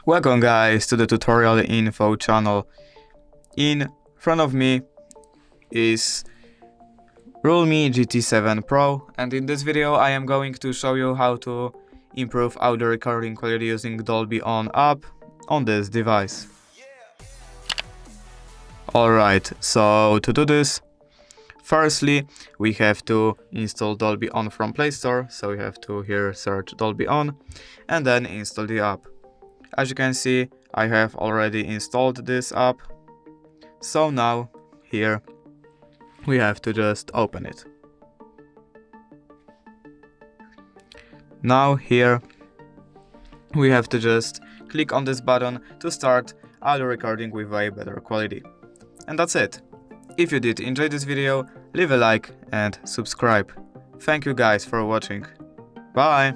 Welcome guys to the tutorial info channel. In front of me is REALME GT7 Pro, and in this video I am going to show you how to improve audio recording quality using Dolby On app on this device. Alright, so to do this, firstly we have to install Dolby On from Play Store, so we have to here search Dolby On and then install the app. As you can see, I have already installed this app, so now here we have to just open it. Now here we have to just click on this button to start audio recording with way better quality. And that's it. If you did enjoy this video, leave a like and subscribe. Thank you guys for watching. Bye!